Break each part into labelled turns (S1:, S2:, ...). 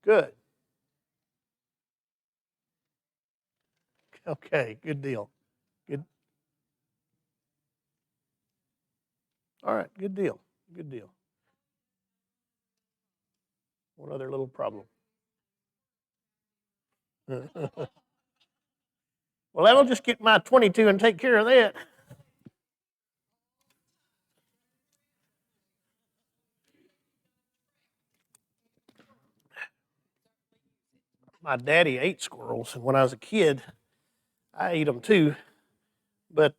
S1: Good. Okay, good deal. Good. All right, good deal. Good deal. What other little problem? Well, that'll just get my 22 and take care of that. My daddy ate squirrels, and when I was a kid, I ate them too. But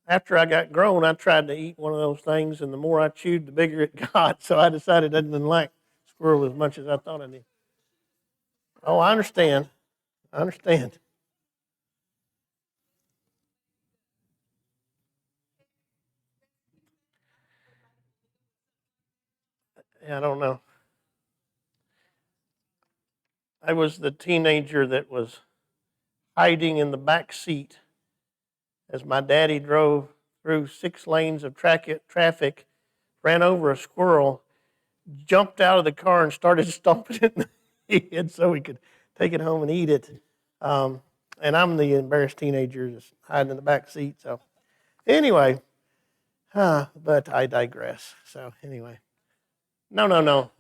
S1: after I got grown, I tried to eat one of those things, and the more I chewed, the bigger it got. So I decided I didn't like squirrel as much as I thought I did. Oh, I understand. I understand. Yeah, I don't know. I was the teenager that was hiding in the back seat as my daddy drove through 6 lanes of traffic, ran over a squirrel, jumped out of the car, and started stomping it in the head so we could take it home and eat it. Um, and I'm the embarrassed teenager just hiding in the back seat. So anyway, but I digress. So anyway, no, no, no.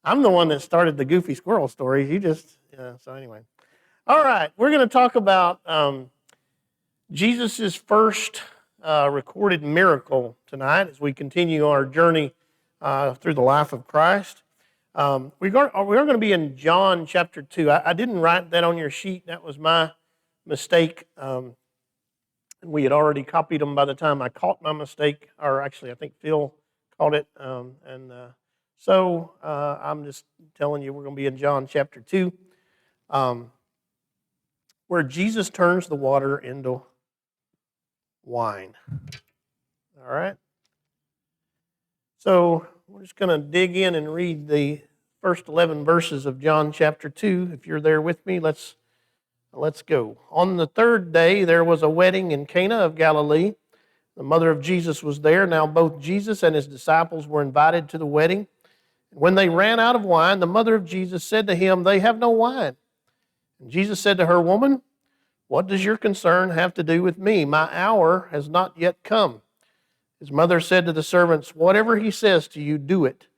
S1: I'm the one that started the goofy squirrel story. You just, so anyway. All right, we're going to talk about Jesus' first recorded miracle tonight as we continue our journey through the life of Christ. We're going to be in John chapter 2. I didn't write that on your sheet. That was my mistake. We had already copied them by the time I caught my mistake, or actually, I think Phil caught it. So I'm just telling you, we're going to be in John chapter 2, where Jesus turns the water into wine. All right? So we're just going to dig in and read the first 11 verses of John chapter 2. If you're there with me, let's go. On the third day, there was a wedding in Cana of Galilee. The mother of Jesus was there. Now both Jesus and his disciples were invited to the wedding. When they ran out of wine, the mother of Jesus said to him, "They have no wine." And Jesus said to her, "Woman, what does your concern have to do with me? My hour has not yet come." His mother said to the servants, "Whatever he says to you, do it."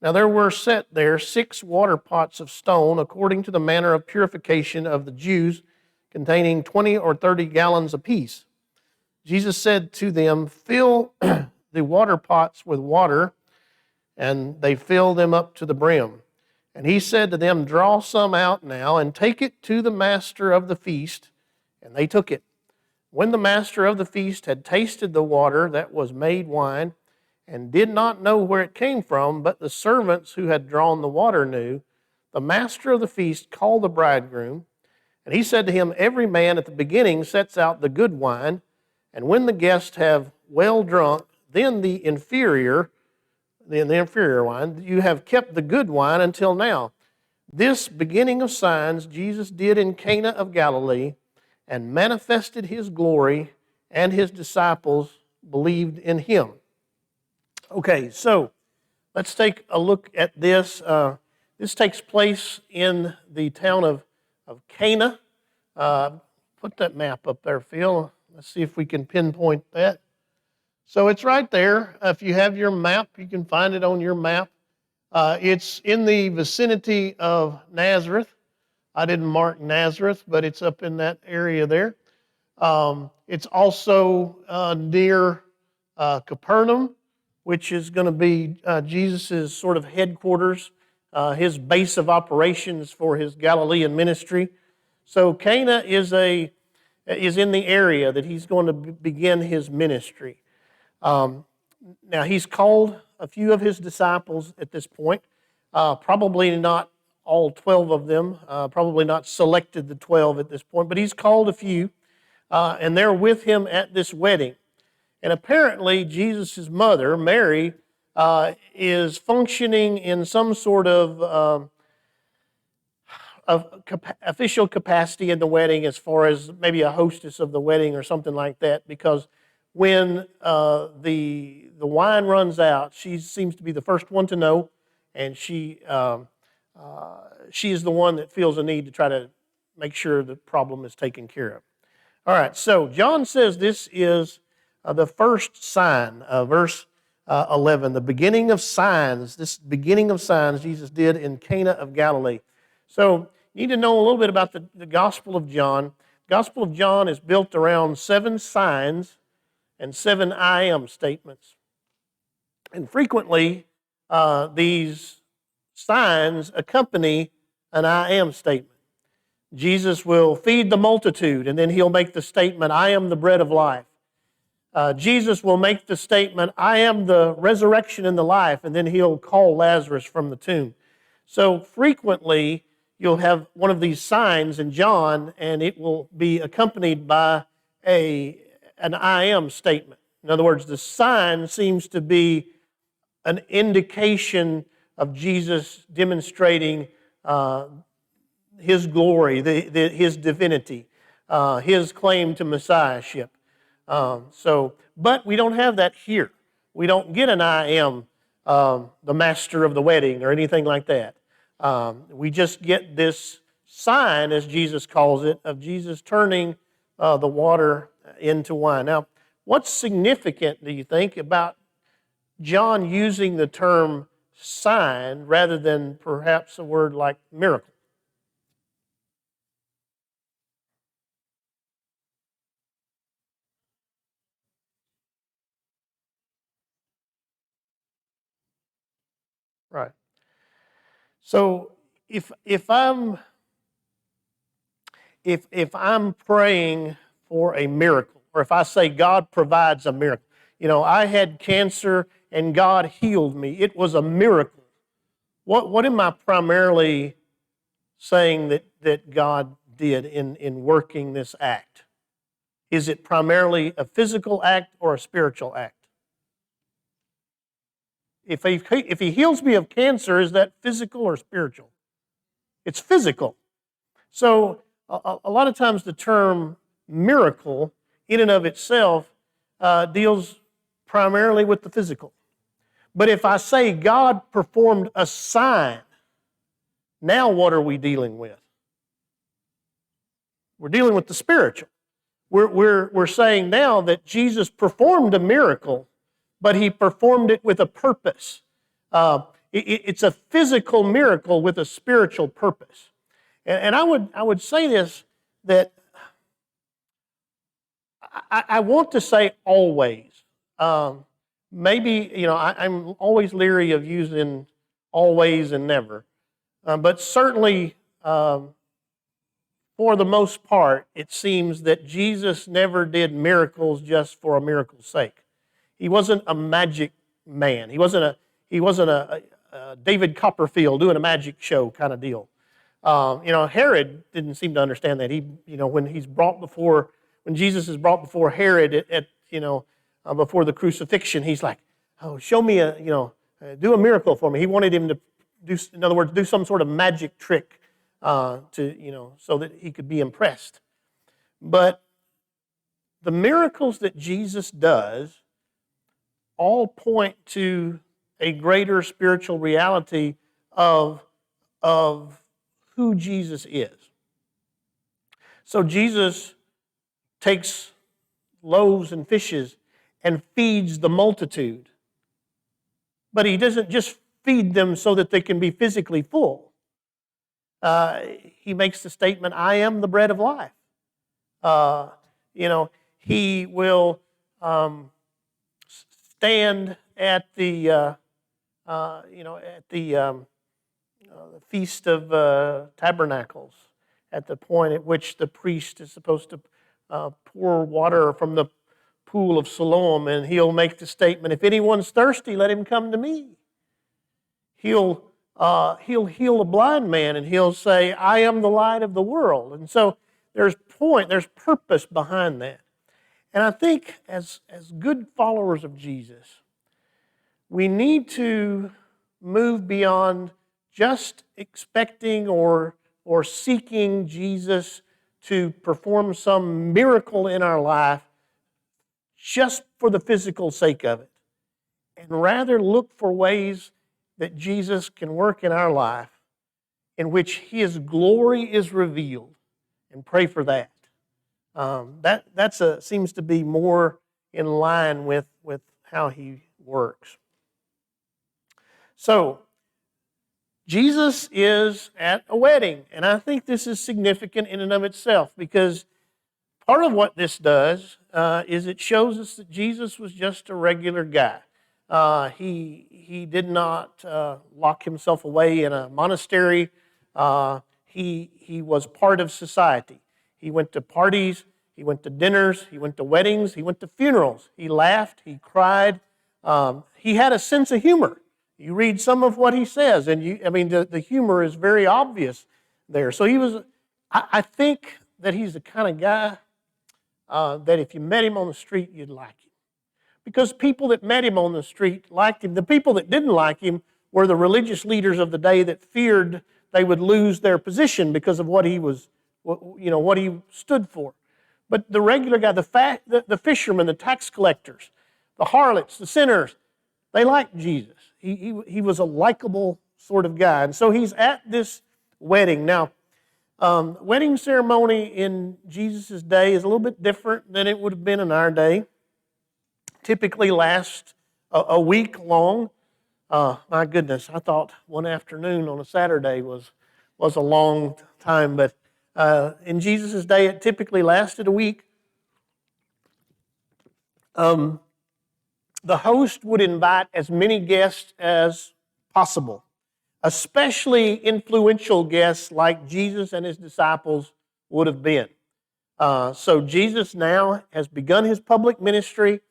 S1: Now there were set there 6 water pots of stone, according to the manner of purification of the Jews, containing 20 or 30 gallons apiece. Jesus said to them, "Fill the water pots with water," and they filled them up to the brim. And he said to them, "Draw some out now, and take it to the master of the feast." And they took it. When the master of the feast had tasted the water that was made wine, and did not know where it came from, but the servants who had drawn the water knew, the master of the feast called the bridegroom, and he said to him, "Every man at the beginning sets out the good wine, and when the guests have well drunk, then the inferior wine. You have kept the good wine until now." This beginning of signs Jesus did in Cana of Galilee, and manifested his glory, and his disciples believed in him. Okay, so let's take a look at this. This takes place in the town of Cana. Put that map up there, Phil. Let's see if we can pinpoint that. So it's right there. If you have your map, you can find it on your map. It's in the vicinity of Nazareth. I didn't mark Nazareth, but it's up in that area there. It's also near Capernaum, which is going to be Jesus' sort of headquarters, his base of operations for his Galilean ministry. So Cana is in the area that he's going to begin his ministry. Now he's called a few of his disciples at this point, probably not all 12 of them, probably not selected the 12 at this point, but he's called a few, and they're with him at this wedding. And apparently Jesus' mother, Mary, is functioning in some sort of official capacity in the wedding, as far as maybe a hostess of the wedding or something like that, because when the wine runs out, she seems to be the first one to know, and she she is the one that feels a need to try to make sure the problem is taken care of. All right, so John says this is the first sign, verse 11, the beginning of signs, this beginning of signs Jesus did in Cana of Galilee. So you need to know a little bit about the Gospel of John. The Gospel of John is built around 7 signs and 7 I am statements. And frequently, these signs accompany an I am statement. Jesus will feed the multitude, and then he'll make the statement, I am the bread of life. Jesus will make the statement, I am the resurrection and the life, and then he'll call Lazarus from the tomb. So frequently, you'll have one of these signs in John, and it will be accompanied by an I am statement. In other words, the sign seems to be an indication of Jesus demonstrating his glory, his divinity, his claim to messiahship. But we don't have that here. We don't get an I am the master of the wedding or anything like that. We just get this sign, as Jesus calls it, of Jesus turning the water into wine. Now, what's significant, do you think, about John using the term sign rather than perhaps a word like miracle? Right. So if I'm praying for a miracle, or if I say God provides a miracle, I had cancer and God healed me. It was a miracle. What am I primarily saying that God did in working this act? Is it primarily a physical act or a spiritual act? If he heals me of cancer, is that physical or spiritual? It's physical. So a lot of times the term miracle in and of itself deals primarily with the physical. But if I say God performed a sign, now what are we dealing with? We're dealing with the spiritual. We're saying now that Jesus performed a miracle, but he performed it with a purpose. It's a physical miracle with a spiritual purpose. And I would say this, that I want to say always. Maybe, I'm always leery of using always and never. But certainly, for the most part, it seems that Jesus never did miracles just for a miracle's sake. He wasn't a magic man. He wasn't a David Copperfield doing a magic show kind of deal. Herod didn't seem to understand that. When Jesus is brought before Herod before the crucifixion, he's like, "Oh, show me do a miracle for me." He wanted him to do, in other words, do some sort of magic trick so that he could be impressed. But the miracles that Jesus does all point to a greater spiritual reality of who Jesus is. So Jesus takes loaves and fishes and feeds the multitude. But he doesn't just feed them so that they can be physically full. He makes the statement, I am the bread of life. He will stand at the Feast of Tabernacles, at the point at which the priest is supposed to pour water from the pool of Siloam, and he'll make the statement, if anyone's thirsty, let him come to me. He'll heal a blind man, and he'll say, I am the light of the world. And so there's purpose behind that. And I think as good followers of Jesus, we need to move beyond just expecting or seeking Jesus to perform some miracle in our life just for the physical sake of it, and rather look for ways that Jesus can work in our life in which His glory is revealed, and pray for that. That seems to be more in line with how He works. So, Jesus is at a wedding, and I think this is significant in and of itself because part of what this does is it shows us that Jesus was just a regular guy. He did not lock himself away in a monastery. He was part of society. He went to parties, he went to dinners, he went to weddings, he went to funerals. He laughed, he cried. He had a sense of humor. You read some of what he says, and the humor is very obvious there. So he was. I think that he's the kind of guy that if you met him on the street, you'd like him. Because people that met him on the street liked him. The people that didn't like him were the religious leaders of the day that feared they would lose their position because of what he was, what he stood for. But the regular guy, the fishermen, the tax collectors, the harlots, the sinners, they liked Jesus. He was a likable sort of guy. And so he's at this wedding. Now, wedding ceremony in Jesus' day is a little bit different than it would have been in our day. Typically lasts a week long. My goodness, I thought one afternoon on a Saturday was a long time, but in Jesus' day it typically lasted a week. The host would invite as many guests as possible, especially influential guests like Jesus and his disciples would have been. So Jesus now has begun his public ministry.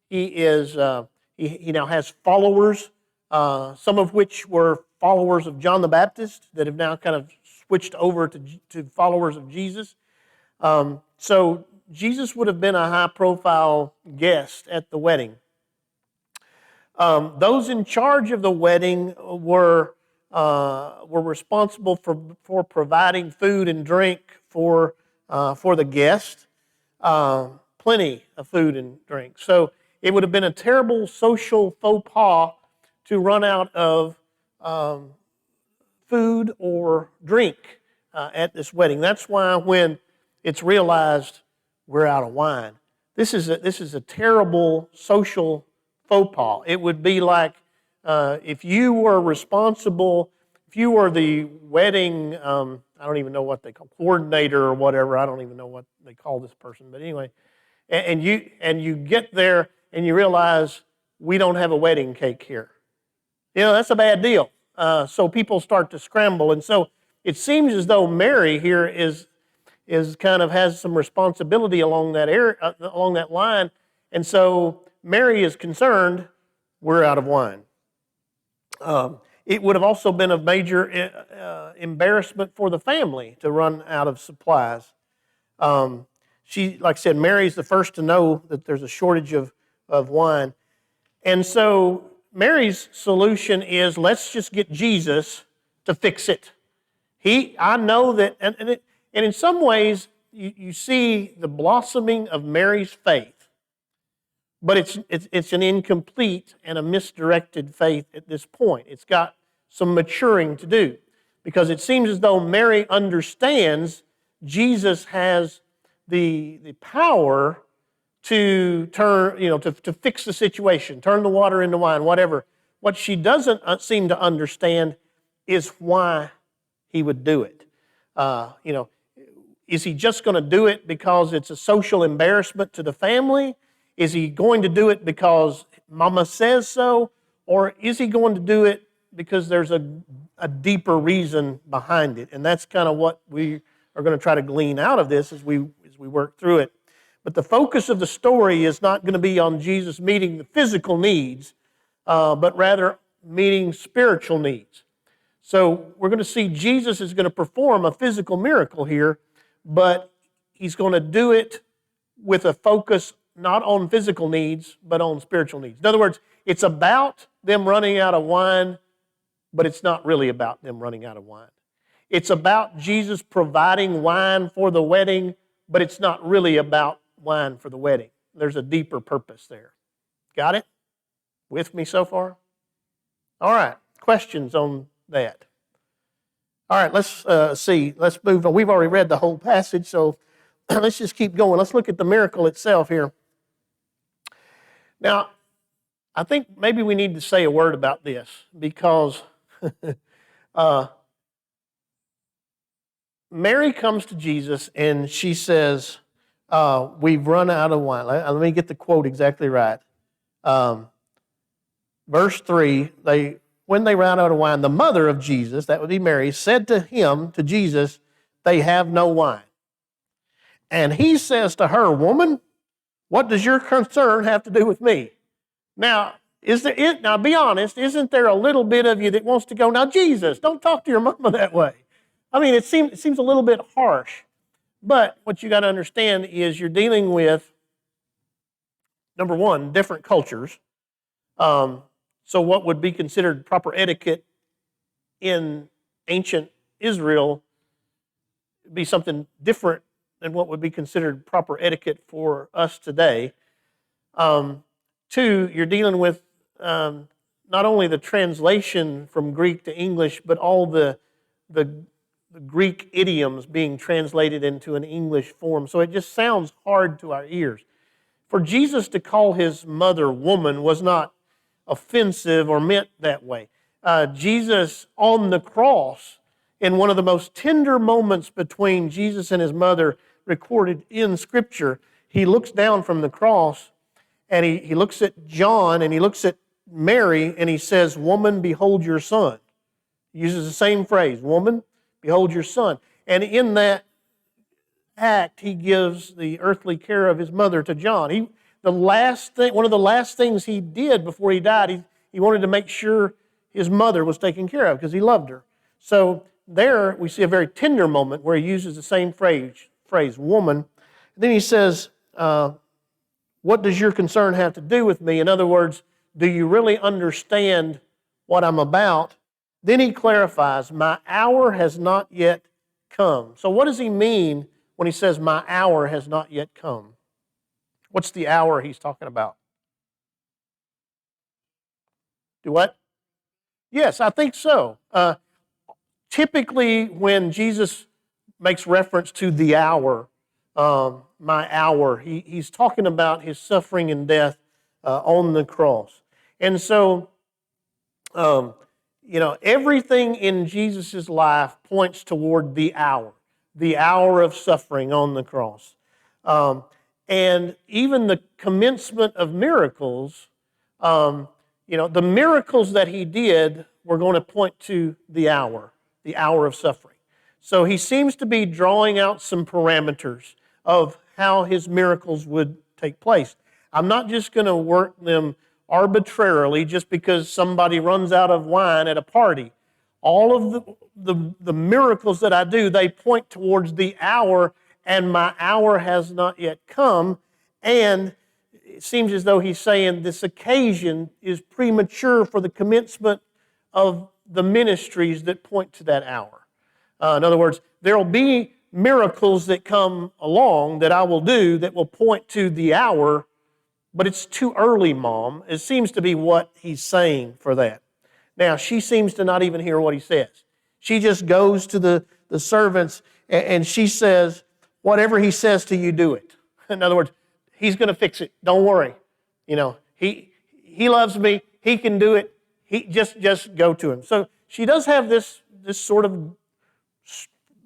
S1: He now has followers, some of which were followers of John the Baptist that have now kind of switched over to followers of Jesus. So Jesus would have been a high-profile guest at the wedding. Those in charge of the wedding were responsible for providing food and drink for the guest. Plenty of food and drink. So it would have been a terrible social faux pas to run out of food or drink at this wedding. That's why when it's realized we're out of wine, this is a terrible social faux pas. It would be like if you were responsible, if you were the wedding, I don't even know what they call coordinator or whatever. I don't even know what they call this person, but anyway, and you get there and you realize we don't have a wedding cake here. That's a bad deal. So people start to scramble, and so it seems as though Mary here is kind of has some responsibility along that area, along that line, and so Mary is concerned we're out of wine. It would have also been a major embarrassment for the family to run out of supplies. She, like I said, Mary's the first to know that there's a shortage of wine. And so Mary's solution is, let's just get Jesus to fix it. I know that, and in some ways, you see the blossoming of Mary's faith. But it's an incomplete and a misdirected faith at this point. It's got some maturing to do because it seems as though Mary understands Jesus has the power to turn, to fix the situation, turn the water into wine, whatever. What she doesn't seem to understand is why he would do it. Is he just going to do it because it's a social embarrassment to the family? Is he going to do it because Mama says so? Or is he going to do it because there's a deeper reason behind it? And that's kind of what we are going to try to glean out of this as we work through it. But the focus of the story is not going to be on Jesus meeting the physical needs, but rather meeting spiritual needs. So we're going to see Jesus is going to perform a physical miracle here, but he's going to do it with a focus not on physical needs, but on spiritual needs. In other words, it's about them running out of wine, but it's not really about them running out of wine. It's about Jesus providing wine for the wedding, but it's not really about wine for the wedding. There's a deeper purpose there. Got it? With me so far? All right. Questions on that? All right, let's see. Let's move on. We've already read the whole passage, so let's just keep going. Let's look at the miracle itself here. Now, I think maybe we need to say a word about this because uh, Mary comes to Jesus and she says, we've run out of wine. Let me get the quote exactly right. Verse 3, when they ran out of wine, the mother of Jesus, that would be Mary, said to Jesus, they have no wine. And he says to her, woman, what does your concern have to do with me? Now, now be honest, isn't there a little bit of you that wants to go, now Jesus, don't talk to your mama that way? I mean, it seems a little bit harsh. But what you got to understand is you're dealing with, number one, different cultures. So what would be considered proper etiquette in ancient Israel would be something different than what would be considered proper etiquette for us today. Two, you're dealing with not only the translation from Greek to English, but all the Greek idioms being translated into an English form. So it just sounds hard to our ears. For Jesus to call his mother woman was not offensive or meant that way. Jesus on the cross, in one of the most tender moments between Jesus and his mother recorded in Scripture, he looks down from the cross and he looks at John and he looks at Mary and he says, woman, behold your son. He uses the same phrase, woman, behold your son. And in that act, he gives the earthly care of his mother to John. One of the last things he did before he died, he wanted to make sure his mother was taken care of because he loved her. So there we see a very tender moment where he uses the same phrase woman. And then he says, what does your concern have to do with me? In other words, do you really understand what I'm about? Then he clarifies, my hour has not yet come. So what does he mean when he says, my hour has not yet come? What's the hour he's talking about? Do what? Yes, I think so. Typically, when Jesus makes reference to the hour, my hour, he's talking about his suffering and death on the cross. And so, everything in Jesus' life points toward the hour of suffering on the cross. And even the commencement of miracles, the miracles that he did were going to point to the hour of suffering. So he seems to be drawing out some parameters of how his miracles would take place. I'm not just going to work them arbitrarily just because somebody runs out of wine at a party. All of the miracles that I do, they point towards the hour, and my hour has not yet come. And it seems as though he's saying this occasion is premature for the commencement of the ministries that point to that hour. In other words, there will be miracles that come along that I will do that will point to the hour, but it's too early, Mom. It seems to be what he's saying for that. Now, she seems to not even hear what he says. She just goes to the servants and she says, whatever he says to you, do it. In other words, he's going to fix it. Don't worry. He loves me. He can do it. He just go to him. So she does have this sort of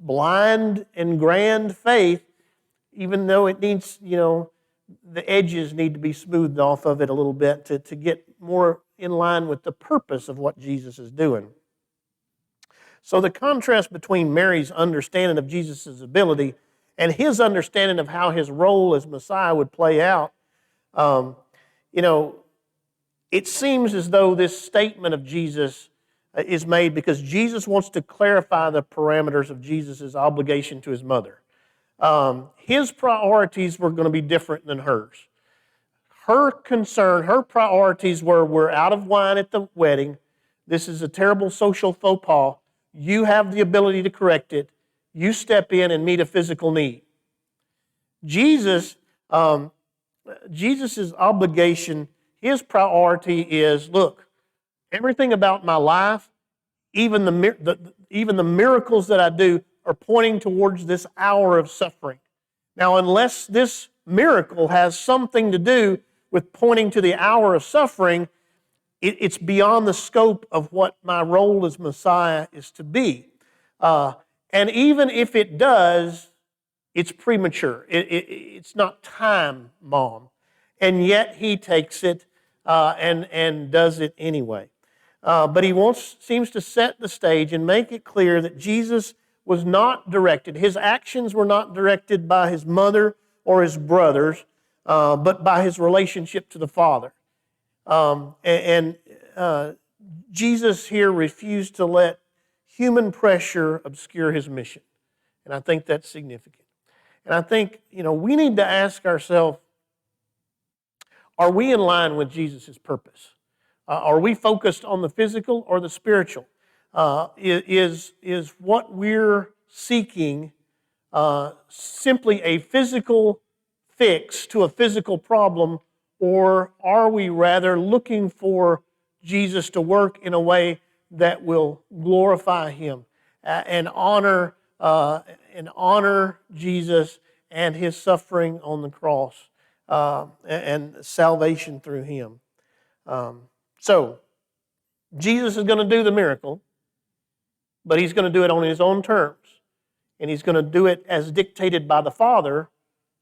S1: blind and grand faith, even though it needs, the edges need to be smoothed off of it a little bit to get more in line with the purpose of what Jesus is doing. So the contrast between Mary's understanding of Jesus' ability and his understanding of how his role as Messiah would play out, it seems as though this statement of Jesus is made because Jesus wants to clarify the parameters of Jesus' obligation to his mother. His priorities were going to be different than hers. Her concern, her priorities were, we're out of wine at the wedding. This is a terrible social faux pas. You have the ability to correct it. You step in and meet a physical need. Jesus' obligation, his priority is, look, everything about my life, even even the miracles that I do are pointing towards this hour of suffering. Now, unless this miracle has something to do with pointing to the hour of suffering, it's beyond the scope of what my role as Messiah is to be. And even if it does, it's premature. It's not time, Mom. And yet he takes it and does it anyway. But he seems to set the stage and make it clear that Jesus was not directed. His actions were not directed by his mother or his brothers, but by his relationship to the Father. Jesus here refused to let human pressure obscure his mission. And I think that's significant. And I think, we need to ask ourselves, are we in line with Jesus' purpose? Are we focused on the physical or the spiritual? Is what we're seeking simply a physical fix to a physical problem, or are we rather looking for Jesus to work in a way that will glorify Him and honor Jesus and His suffering on the cross and salvation through Him? So, Jesus is going to do the miracle, but He's going to do it on His own terms. And He's going to do it as dictated by the Father,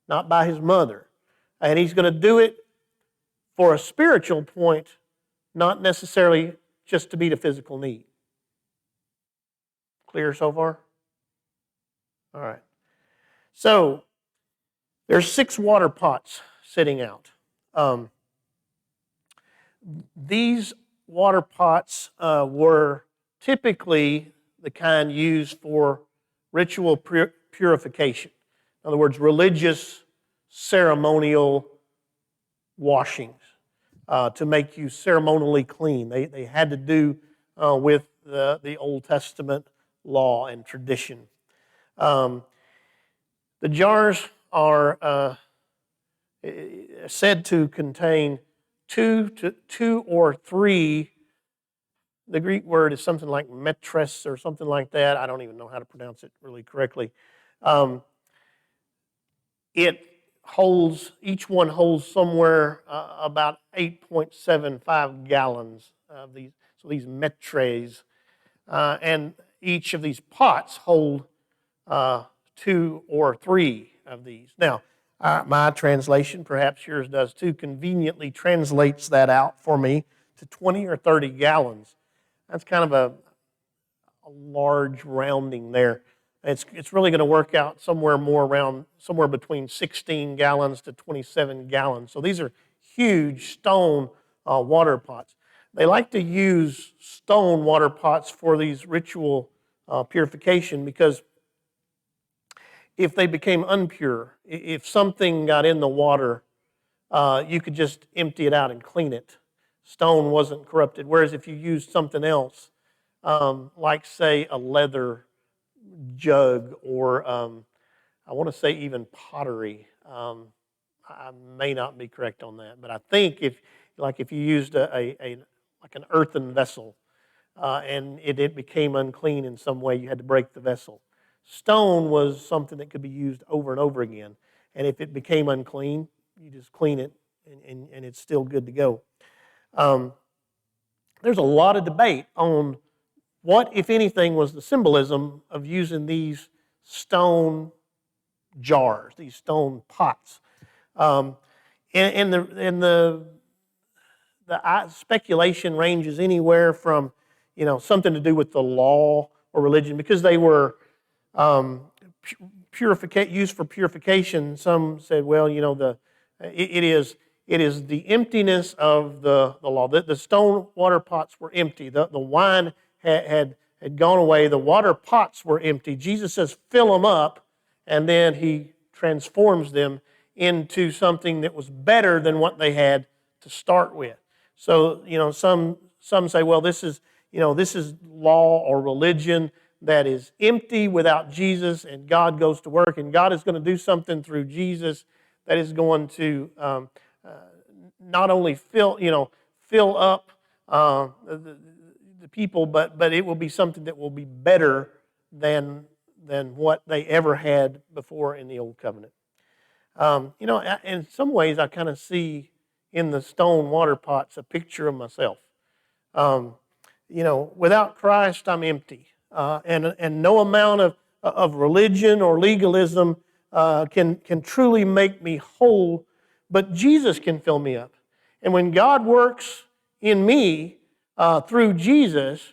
S1: not by His mother. And He's going to do it for a spiritual point, not necessarily just to meet a physical need. Clear so far? All right. So, there's 6 water pots sitting out. These water pots were typically the kind used for ritual purification. In other words, religious, ceremonial washings to make you ceremonially clean. They had to do with the Old Testament law and tradition. The jars are said to contain two or three. The Greek word is something like metres or something like that. I don't even know how to pronounce it really correctly. Each one holds somewhere about 8.75 gallons of these. So these metres, and each of these pots hold 2 or 3 of these. Now, my translation, perhaps yours does too, conveniently translates that out for me to 20 or 30 gallons. That's kind of a large rounding there. It's really going to work out somewhere between 16 gallons to 27 gallons. So these are huge stone water pots. They like to use stone water pots for these ritual purification because if they became impure, if something got in the water, you could just empty it out and clean it. Stone wasn't corrupted. Whereas if you used something else, like say a leather jug or I want to say even pottery, I may not be correct on that, but I think if you used like an earthen vessel and it became unclean in some way, you had to break the vessel. Stone was something that could be used over and over again. And if it became unclean, you just clean it and it's still good to go. There's a lot of debate on what, if anything, was the symbolism of using these stone jars, these stone pots. And the speculation ranges anywhere from, something to do with the law or religion, because they were used for purification. Some said, well, it is the emptiness of the law. The stone water pots were empty. The wine had gone away. The water pots were empty. Jesus says, fill them up, and then He transforms them into something that was better than what they had to start with. So, some say, well, this is law or religion that is empty without Jesus, and God goes to work, and God is going to do something through Jesus that is going to not only fill up the the people, but it will be something that will be better than what they ever had before in the old covenant. In some ways, I kind of see in the stone water pots a picture of myself. Um, without Christ, I'm empty, and no amount of religion or legalism can truly make me whole. But Jesus can fill me up, and when God works in me through Jesus,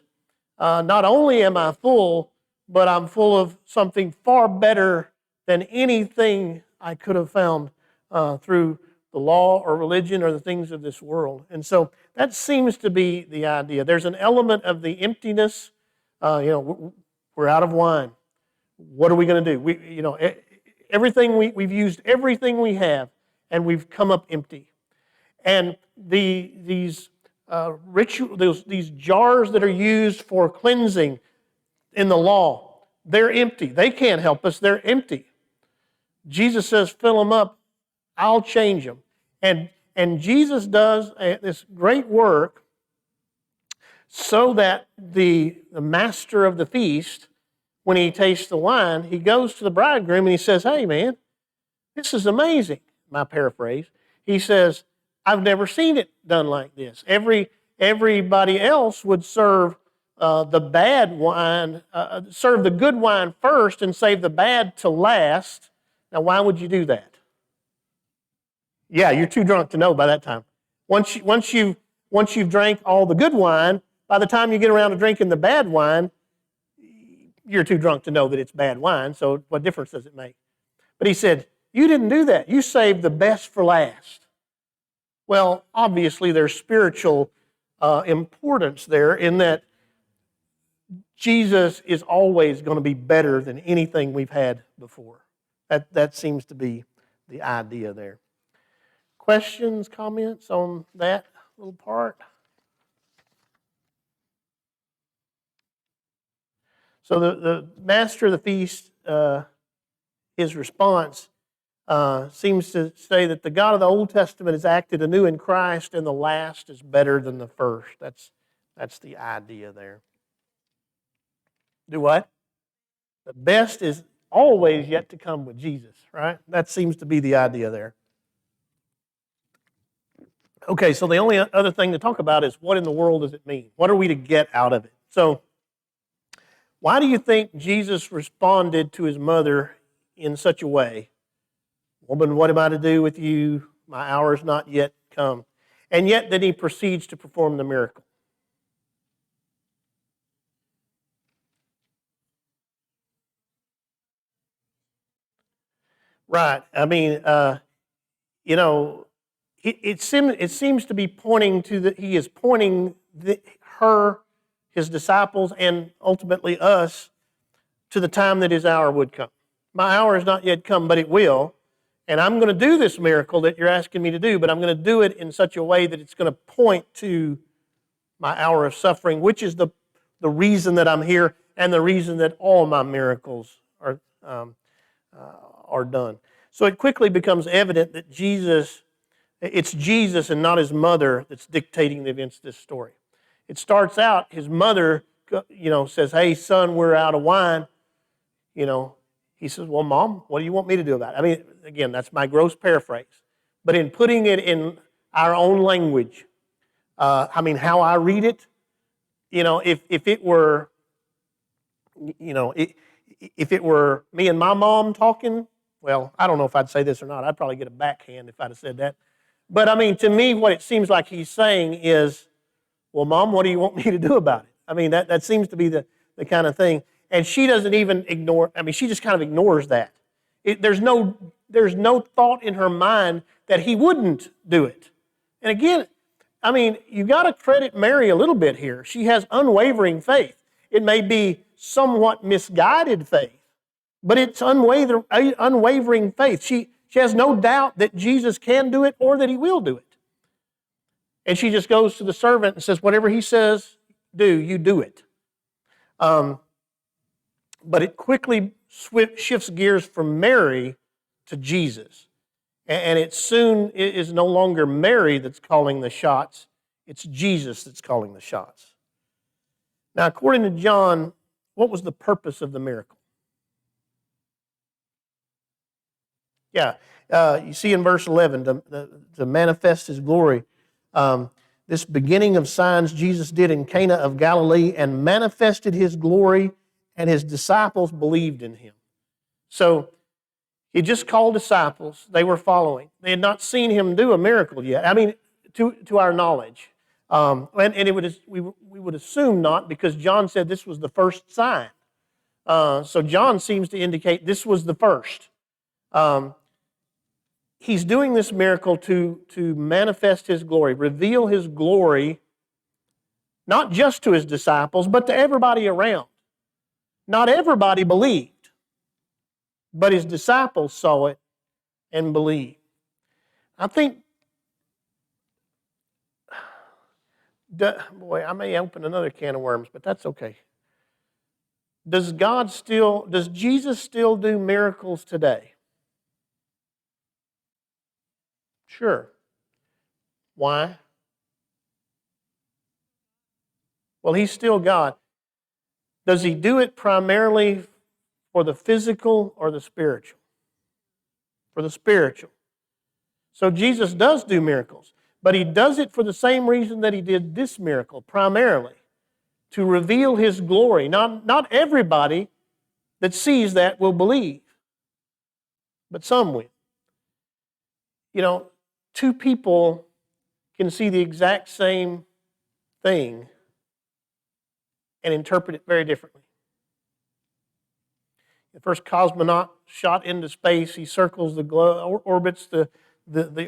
S1: not only am I full, but I'm full of something far better than anything I could have found through the law or religion or the things of this world. And so that seems to be the idea. There's an element of the emptiness. We're out of wine. What are we going to do? We've used everything we have, and we've come up empty. And these jars that are used for cleansing in the law, they're empty. They can't help us. They're empty. Jesus says, fill them up. I'll change them. And Jesus does this great work so that the master of the feast, when he tastes the wine, he goes to the bridegroom and he says, hey, man, this is amazing. My paraphrase. He says, I've never seen it done like this. Everybody else would serve the bad wine, serve the good wine first and save the bad to last. Now, why would you do that? Yeah, you're too drunk to know by that time. Once you've drank all the good wine, by the time you get around to drinking the bad wine, you're too drunk to know that it's bad wine, so what difference does it make? But he said, you didn't do that. You saved the best for last. Well, obviously there's spiritual importance there in that Jesus is always going to be better than anything we've had before. That seems to be the idea there. Questions, comments on that little part? So the master of the feast, his response seems to say that the God of the Old Testament has acted anew in Christ, and the last is better than the first. That's the idea there. Do what? The best is always yet to come with Jesus, right? That seems to be the idea there. Okay, so the only other thing to talk about is what in the world does it mean? What are we to get out of it? So, why do you think Jesus responded to his mother in such a way? Woman, what am I to do with you? My hour is not yet come. And yet then he proceeds to perform the miracle. Right. I mean, it seems to be pointing to that he is pointing her, his disciples, and ultimately us to the time that his hour would come. My hour has not yet come, but it will. And I'm going to do this miracle that you're asking me to do, but I'm going to do it in such a way that it's going to point to my hour of suffering, which is the reason that I'm here and the reason that all my miracles are done. So it quickly becomes evident that it's Jesus and not his mother that's dictating the events of this story. It starts out, his mother, says, hey, son, we're out of wine. He says, well, Mom, what do you want me to do about it? I mean, again, that's my gross paraphrase. But in putting it in our own language, how I read it, if it were, if it were me and my mom talking, well, I don't know if I'd say this or not. I'd probably get a backhand if I'd have said that. But, to me, what it seems like he's saying is, well, Mom, what do you want me to do about it? I mean, that seems to be the kind of thing. And she doesn't even ignore, she just kind of ignores that. There's no thought in her mind that he wouldn't do it. And again, you've got to credit Mary a little bit here. She has unwavering faith. It may be somewhat misguided faith, but it's unwavering faith. She has no doubt that Jesus can do it or that he will do it. And she just goes to the servant and says, whatever he says, you do it. But it quickly shifts gears from Mary to Jesus. And it soon is no longer Mary that's calling the shots. It's Jesus that's calling the shots. Now, according to John, what was the purpose of the miracle? Yeah, you see in verse 11, to manifest His glory. This beginning of signs Jesus did in Cana of Galilee and manifested His glory, and His disciples believed in Him. So, He just called disciples. They were following. They had not seen Him do a miracle yet. I mean, to our knowledge. We would assume not, because John said this was the first sign. So John seems to indicate this was the first. He's doing this miracle to manifest His glory, reveal His glory, not just to His disciples, but to everybody around. Not everybody believed, but His disciples saw it and believed. I think, boy, I may open another can of worms, but that's okay. Does Jesus still do miracles today? Sure. Why? Well, He's still God. Does He do it primarily for the physical or the spiritual? For the spiritual. So Jesus does do miracles, but He does it for the same reason that He did this miracle, primarily, to reveal His glory. Not everybody that sees that will believe, but some will. You know, two people can see the exact same thing and interpret it very differently. The first cosmonaut shot into space, he circles the globe, orbits the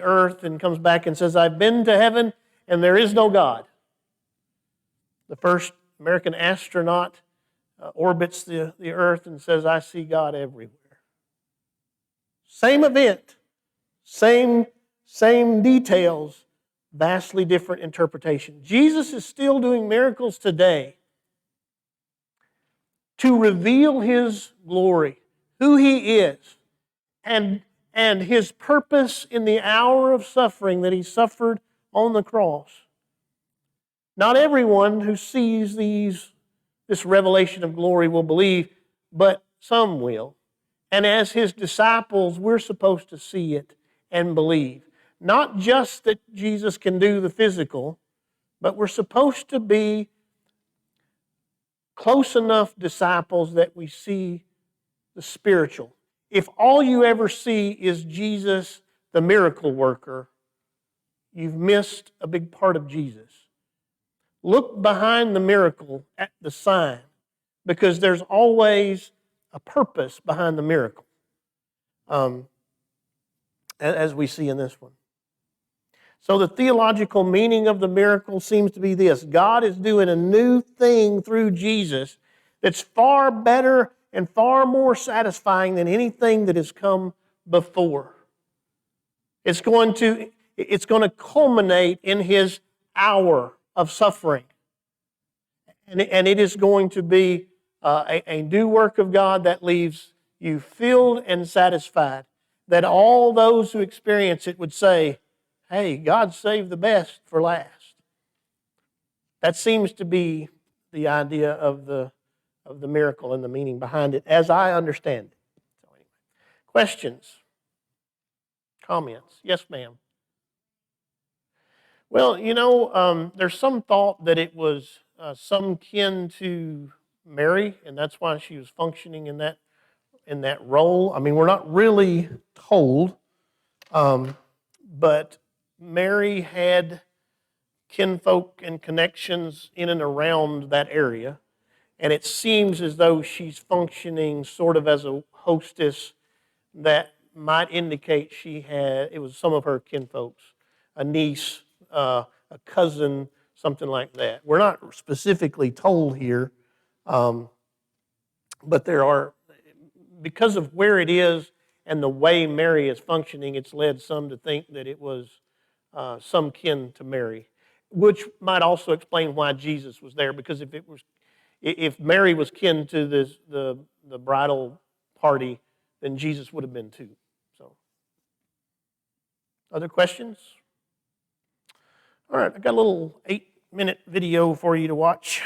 S1: earth, and comes back and says, "I've been to heaven and there is no God." The first American astronaut orbits the earth and says, "I see God everywhere." Same event, same details, vastly different interpretation. Jesus is still doing miracles today to reveal His glory, who He is, and His purpose in the hour of suffering that He suffered on the cross. Not everyone who sees this revelation of glory will believe, but some will. And as His disciples, we're supposed to see it and believe. Not just that Jesus can do the physical, but we're supposed to be close enough disciples that we see the spiritual. If all you ever see is Jesus, the miracle worker, you've missed a big part of Jesus. Look behind the miracle at the sign, because there's always a purpose behind the miracle, as we see in this one. So the theological meaning of the miracle seems to be this: God is doing a new thing through Jesus that's far better and far more satisfying than anything that has come before. It's going to culminate in His hour of suffering. And it is going to be a new work of God that leaves you filled and satisfied, that all those who experience it would say, "Hey, God saved the best for last." That seems to be the idea of the miracle and the meaning behind it, as I understand it. So anyway, questions? Comments? Yes, ma'am. Well, there's some thought that it was some kin to Mary, and that's why she was functioning in that role. I mean, we're not really told, but Mary had kinfolk and connections in and around that area, and it seems as though she's functioning sort of as a hostess that might indicate it was some of her kinfolks, a niece, a cousin, something like that. We're not specifically told here, but there are, because of where it is and the way Mary is functioning, it's led some to think that it was some kin to Mary, which might also explain why Jesus was there. Because if Mary was kin to the bridal party, then Jesus would have been too. So, other questions? All right, I got a little 8-minute video for you to watch.